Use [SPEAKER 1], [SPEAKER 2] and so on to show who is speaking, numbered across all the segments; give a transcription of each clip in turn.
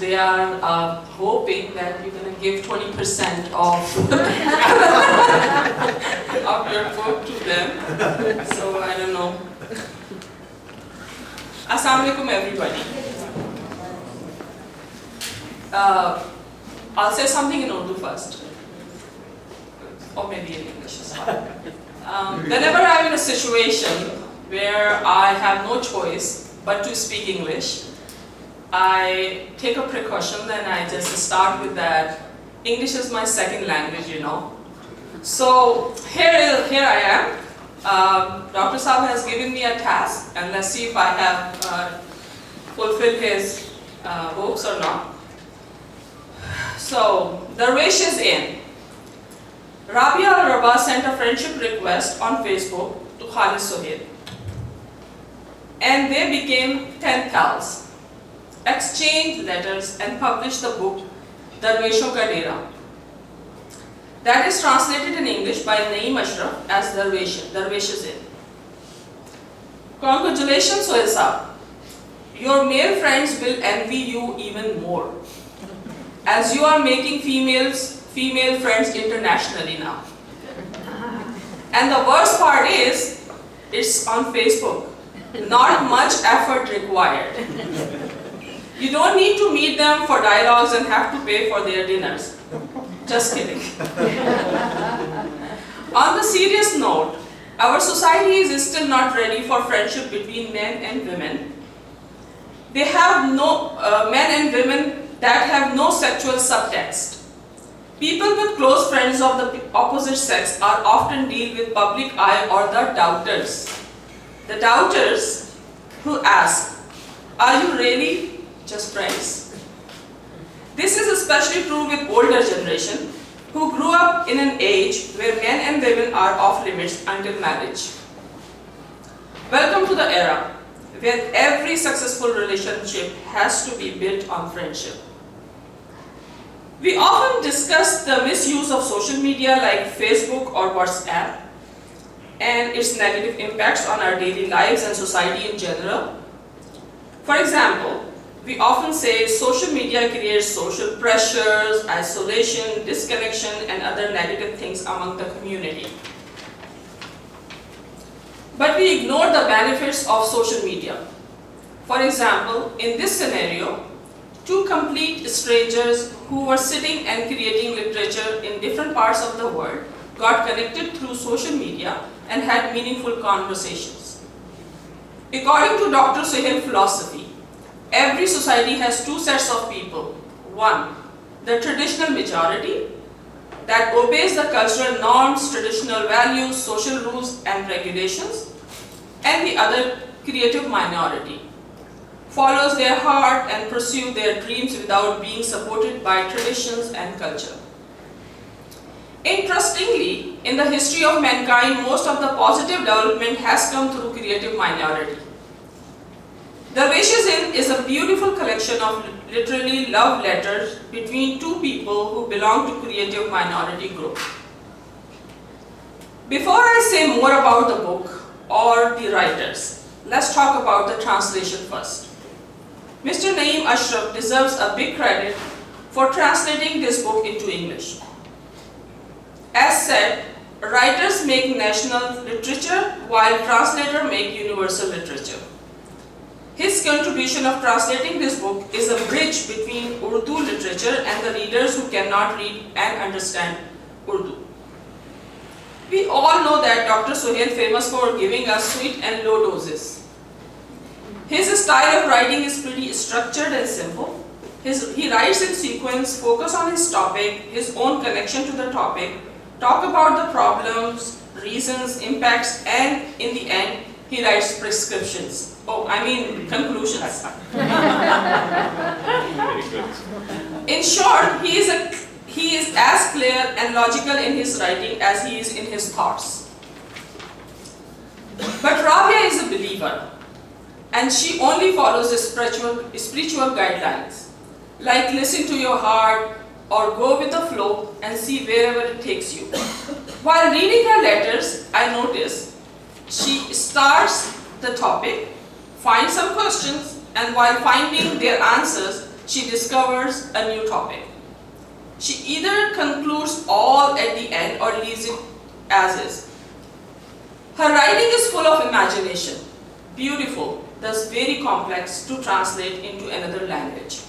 [SPEAKER 1] They are hoping that you're going to give 20% of, of your book to them. So I don't know. Assalamu alaikum everybody. I'll say something in Urdu first. Or maybe in English as well. Whenever I'm in a situation where I have no choice but to speak English, I take a precaution and I just start with that. English is my second language, you know. So here I am. Dr. Saab has given me a task, and let's see if I have fulfilled his hopes or not. So, DERVISHES in. Rabia al-Rabah sent a friendship request on Facebook to Khalid Sohail. And they became 10 pals. Exchanged letters and published the book Dervishon Ka Dera. That is translated in English by Naeem Ashraf as Dervishes in. Congratulations, Sohail Saab. Your male friends will envy you even more, as you are making female friends internationally now. And the worst part is, it's on Facebook. Not much effort required. You don't need to meet them for dialogues and have to pay for their dinners. Just kidding. On the serious note, our society is still not ready for friendship between men and women. They have no men and women that have no sexual subtext. People with close friends of the opposite sex are often deal with public eye or the doubters. The doubters who ask, are you really just friends? This is especially true with older generation who grew up in an age where men and women are off limits until marriage. Welcome to the era where every successful relationship has to be built on friendship. We often discuss the misuse of social media like Facebook or WhatsApp and its negative impacts on our daily lives and society in general. For example, we often say social media creates social pressures, isolation, disconnection, and other negative things among the community. But we ignore the benefits of social media. For example, in this scenario, two complete strangers who were sitting and creating literature in different parts of the world got connected through social media and had meaningful conversations. According to Dr. Sohail's philosophy, every society has two sets of people. One, the traditional majority that obeys the cultural norms, traditional values, social rules and regulations, and the other, creative minority, follows their heart and pursue their dreams without being supported by traditions and culture. Interestingly, in the history of mankind, most of the positive development has come through creative minority. Dervishes in is a beautiful collection of literally love letters between two people who belong to creative minority group. Before I say more about the book or the writers, let's talk about the translation first. Mr. Naeem Ashraf deserves a big credit for translating this book into English. As said, writers make national literature while translators make universal literature. His contribution of translating this book is a bridge between Urdu literature and the readers who cannot read and understand Urdu. We all know that Dr. Sohail is famous for giving us sweet and low doses. His style of writing is pretty structured and simple. He writes in sequence, focus on his topic, his own connection to the topic, talk about the problems, reasons, impacts, and in the end, he writes prescriptions. Conclusions. In short, he is as clear and logical in his writing as he is in his thoughts. But Rabia is a believer, and she only follows the spiritual guidelines, like listen to your heart or go with the flow and see wherever it takes you. While reading her letters, I noticed she starts the topic, finds some questions, and while finding their answers, she discovers a new topic. She either concludes all at the end or leaves it as is. Her writing is full of imagination, beautiful, thus very complex to translate into another language.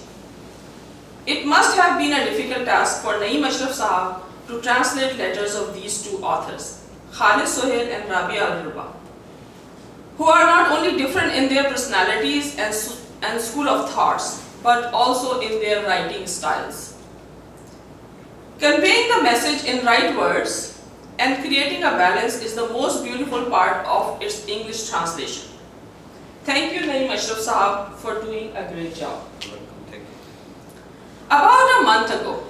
[SPEAKER 1] It must have been a difficult task for Naeem Ashraf Sahab to translate letters of these two authors, Khalid Sohail and Rabia Al-Riba, who are not only different in their personalities and school of thoughts, but also in their writing styles. Conveying the message in right words and creating a balance is the most beautiful part of its English translation. Thank you, Naeem Ashraf Sahab, for doing a great job.
[SPEAKER 2] Thank you.
[SPEAKER 1] About a month ago,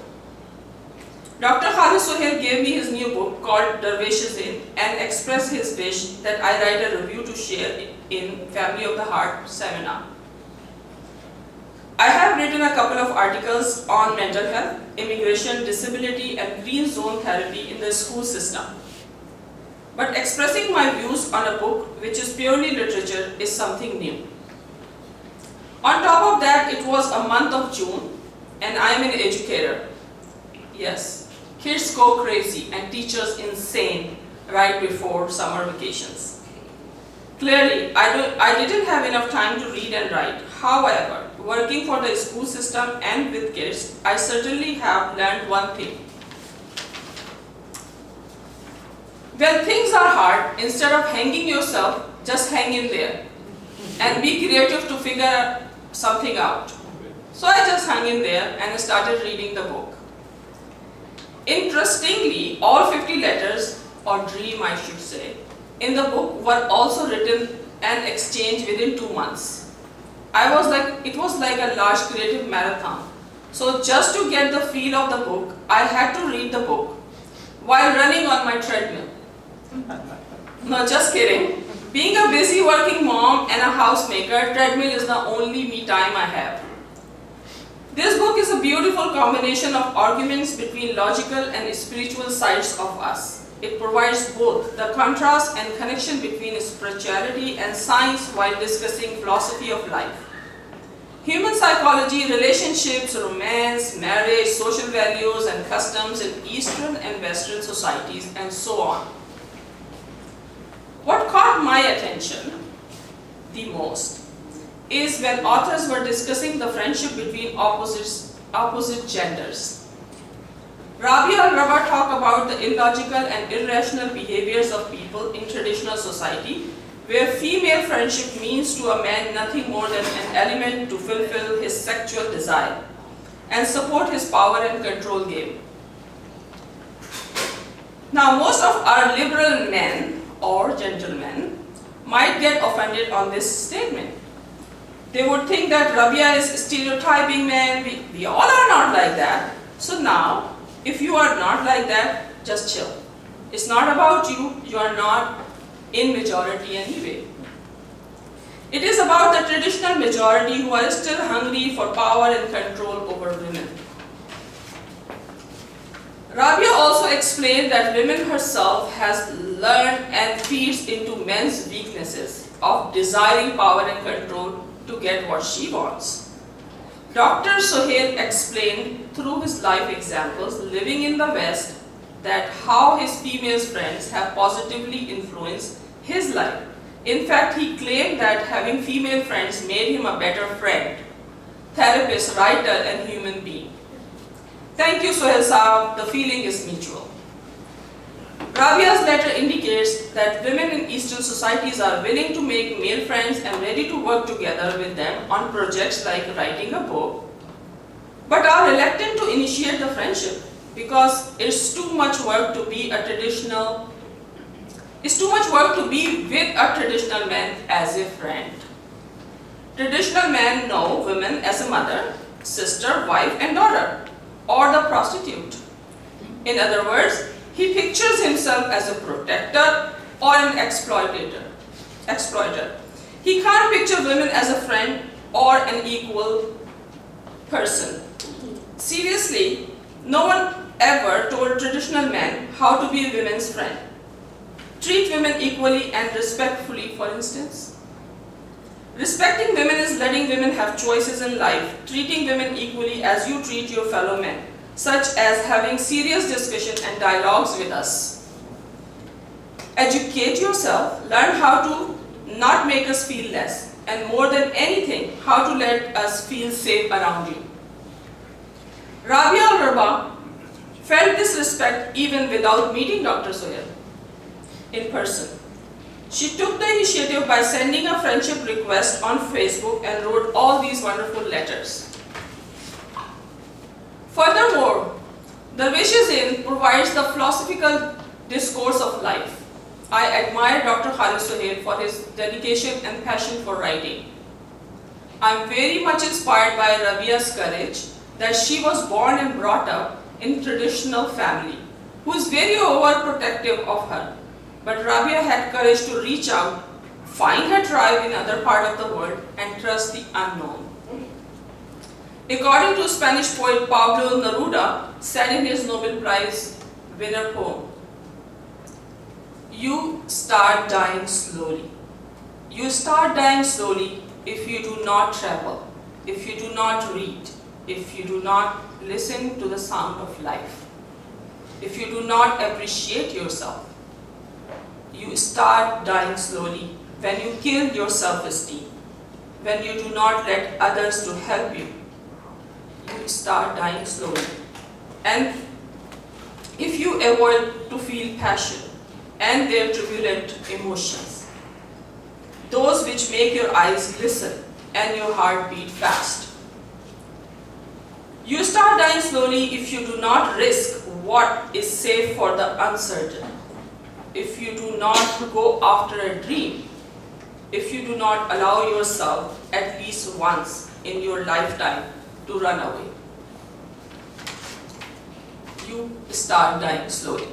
[SPEAKER 1] Dr. Khalid Sohail gave me his new book called DERVISHES and expressed his wish that I write a review to share in Family of the Heart seminar. I have written a couple of articles on mental health, immigration, disability, and green zone therapy in the school system. But expressing my views on a book which is purely literature is something new. On top of that, it was a month of June, and I am an educator. Yes, kids go crazy and teachers insane right before summer vacations. Clearly, I didn't have enough time to read and write. However, working for the school system and with kids, I certainly have learned one thing. When things are hard, instead of hanging yourself, just hang in there and be creative to figure something out. So I just hung in there and started reading the book. Interestingly, all 50 letters, or dream I should say, in the book were also written and exchanged within 2 months. It was like a large creative marathon. So just to get the feel of the book, I had to read the book while running on my treadmill. No, just kidding. Being a busy working mom and a housemaker, treadmill is the only me time I have. This book is a beautiful combination of arguments between logical and spiritual sides of us. It provides both the contrast and connection between spirituality and science while discussing philosophy of life, human psychology, relationships, romance, marriage, social values and customs in Eastern and Western societies, and so on. What caught my attention the most is when authors were discussing the friendship between opposite genders. Rabia Al-Riba talked about the illogical and irrational behaviors of people in traditional society, where female friendship means to a man nothing more than an element to fulfill his sexual desire and support his power and control game. Now, most of our liberal men or gentlemen might get offended on this statement. They would think that Rabia is stereotyping men. We all are not like that. So now, if you are not like that, just chill. It's not about you. You are not in majority anyway. It is about the traditional majority who are still hungry for power and control over women. Rabia also explained that women herself has learned and feeds into men's weaknesses of desiring power and control to get what she wants. Dr. Sohail explained through his life examples living in the West that how his female friends have positively influenced his life. In fact, he claimed that having female friends made him a better friend, therapist, writer, and human being. Thank you, Sohail Saab. The feeling is mutual. Rabia's letter indicates that women in Eastern societies are willing to make male friends and ready to work together with them on projects like writing a book, but are reluctant to initiate the friendship because it's too much work to be with a traditional man as a friend. Traditional men know women as a mother, sister, wife, and daughter, or the prostitute. In other words, he pictures himself as a protector or an exploiter. He can't picture women as a friend or an equal person. Seriously, no one ever told traditional men how to be women's friend. Treat women equally and respectfully, for instance. Respecting women is letting women have choices in life, treating women equally as you treat your fellow men, such as having serious discussion and dialogues with us. Educate yourself, learn how to not make us feel less, and more than anything, how to let us feel safe around you. Rabia al-Rabah felt this respect even without meeting Dr. Sohail in person. She took the initiative by sending a friendship request on Facebook and wrote all these wonderful letters. Furthermore, DERVISHES provides the philosophical discourse of life. I admire Dr. Khalid Sohail for his dedication and passion for writing. I am very much inspired by Rabia's courage that she was born and brought up in traditional family, who is very overprotective of her. But Rabia had courage to reach out, find her tribe in other part of the world, and trust the unknown. According to Spanish poet Pablo Neruda, said in his Nobel Prize winner poem, "You start dying slowly. You start dying slowly if you do not travel, if you do not read, if you do not listen to the sound of life, if you do not appreciate yourself. You start dying slowly when you kill your self-esteem, when you do not let others to help you. You start dying slowly. And if you avoid to feel passion and their turbulent emotions, those which make your eyes glisten and your heart beat fast. You start dying slowly if you do not risk what is safe for the uncertain, if you do not go after a dream, if you do not allow yourself at least once in your lifetime to run away. You start dying slowly."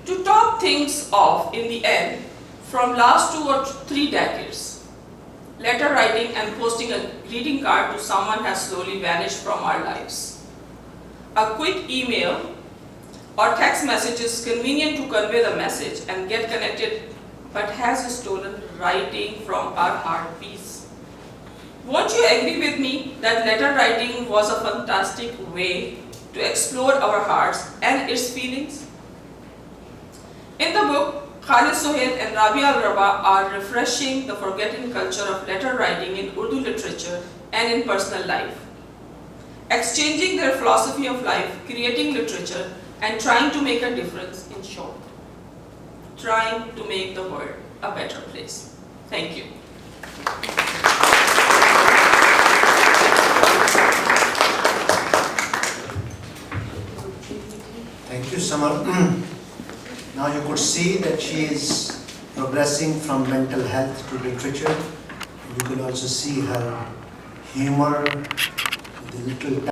[SPEAKER 1] To top things off in the end, from last 2 or 3 decades, letter writing and posting a greeting card to someone has slowly vanished from our lives. A quick email or text message is convenient to convey the message and get connected, but has stolen writing from our heartbeats. Won't you agree with me that letter writing was a fantastic way to explore our hearts and its feelings? In the book, Khalid Sohail and Rabia al-Rabah are refreshing the forgotten culture of letter writing in Urdu literature and in personal life, exchanging their philosophy of life, creating literature, and trying to make a difference, in short, trying to make the world a better place. Thank you.
[SPEAKER 2] Thank you, Samar. Now you could see that she is progressing from mental health to literature. You could also see her humor, the little